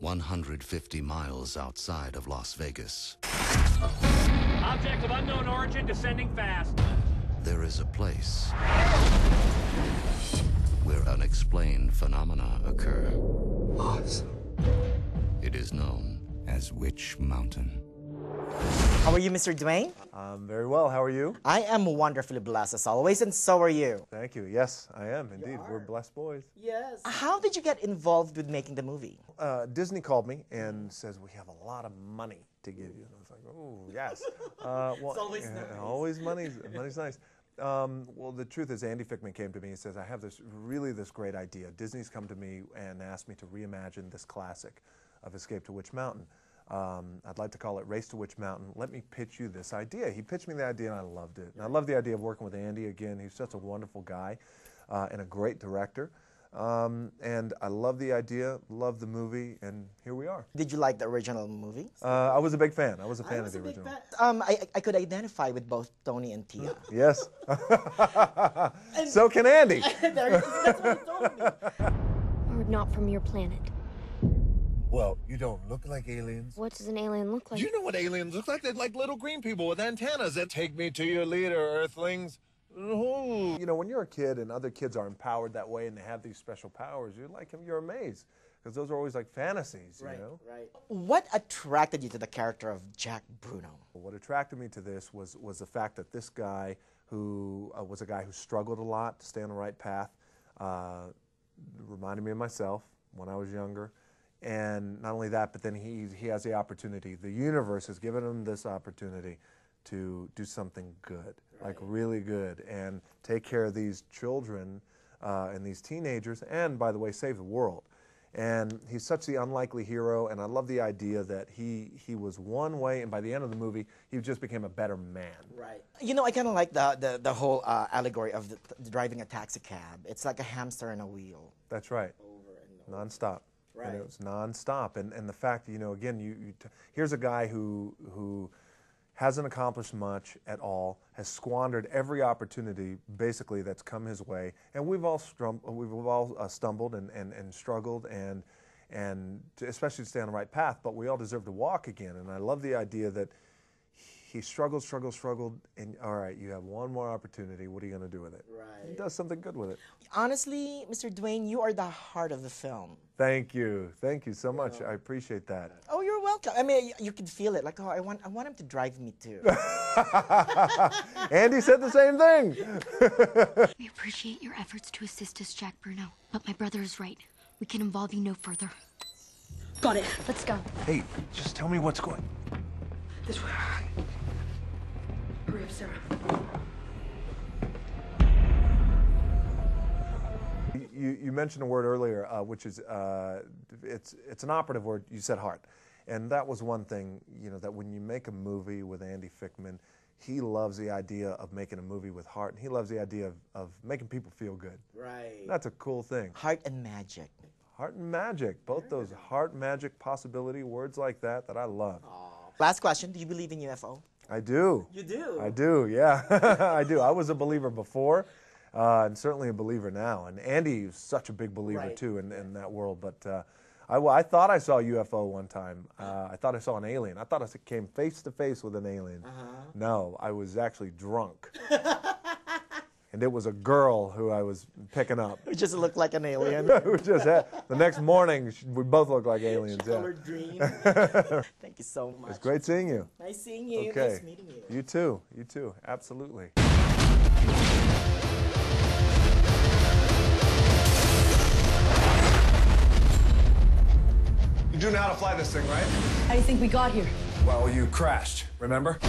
150 miles outside of Las Vegas, Object of unknown origin descending fast. there is a place where unexplained phenomena occur. Awesome. It is known as Witch Mountain. How are you, Mr. Dwayne? I'm very well. How are you? I am wonderfully blessed as always, and so are you. Thank you. Yes, I am indeed. We're blessed boys. Yes. How did you get involved with making the movie? Disney called me and says, we have a lot of money to give you. And I was like, oh, yes. Well, It's always nice. Always money's nice. Well, the truth is, Andy Fickman came to me and says, I have this great idea. Disney's come to me and asked me to reimagine this classic of Escape to Witch Mountain. I'd like to call it Race to Witch Mountain. Let me pitch you this idea. He pitched me the idea, and I loved it. And I love the idea of working with Andy again. He's such a wonderful guy and a great director. And I love the idea, love the movie, and here we are. Did you like the original movie? I was a big fan. I was a fan of the original. I could identify with both Tony and Tia. Yes. So can Andy. That's what he told me. We're not from your planet. Well, you don't look like aliens. What does an alien look like? You know what aliens look like? They're like little green people with antennas that take me to your leader, Earthlings. Ooh. You know, when you're a kid and other kids are empowered that way and they have these special powers, you're amazed. Because those are always like fantasies, you know? Right. What attracted you to the character of Jack Bruno? What attracted me to this was the fact that this guy, who was a guy who struggled a lot to stay on the right path, reminded me of myself when I was younger. And not only that, but then he has the opportunity. The universe has given him this opportunity to do something good, like really good, and take care of these children and these teenagers, and, by the way, save the world. And he's such the unlikely hero, and I love the idea that he was one way, and by the end of the movie, he just became a better man. Right. You know, I kind of like the whole allegory of driving a taxi cab. It's like a hamster in a wheel. That's right. Over and over. Nonstop. Right. And it was nonstop. And the fact, you know, again, here's a guy who hasn't accomplished much at all, has squandered every opportunity, basically, that's come his way. And we've all stumbled and struggled, and especially to stay on the right path, but we all deserve to walk again. And I love the idea that he struggled, and all right, you have one more opportunity. What are you going to do with it? Right. He does something good with it. Honestly, Mr. Dwayne, you are the heart of the film. Thank you so much. I appreciate that. Oh, you're welcome. I mean, you can feel it. Like, oh, I want him to drive me too. Andy said the same thing. We appreciate your efforts to assist us, Jack Bruno. But my brother is right. We can involve you no further. Got it. Let's go. Hey, just tell me what's going. This way. Hurry up, Sarah. You mentioned a word earlier, which is it's an operative word. You said heart, and that was one thing. You know, that when you make a movie with Andy Fickman, he loves the idea of making a movie with heart, and he loves the idea of making people feel good. Right. That's a cool thing. Heart and magic. Heart and magic. Both those heart, magic, possibility, words like that I love. Aww. Last question. Do you believe in UFO? I do. You do? I do, yeah. I do. I was a believer before, and certainly a believer now. And Andy is such a big believer, too, in that world. But I thought I saw a UFO one time. I thought I saw an alien. I thought I came face to face with an alien. No, I was actually drunk. And it was a girl who I was picking up. Who just looked like an alien. The next morning, we both looked like aliens. Colored green. Thank you so much. It's great seeing you. Nice seeing you. Okay. Nice meeting you. You too. You too. Absolutely. You do know how to fly this thing, right? How do you think we got here? Well, you crashed, remember?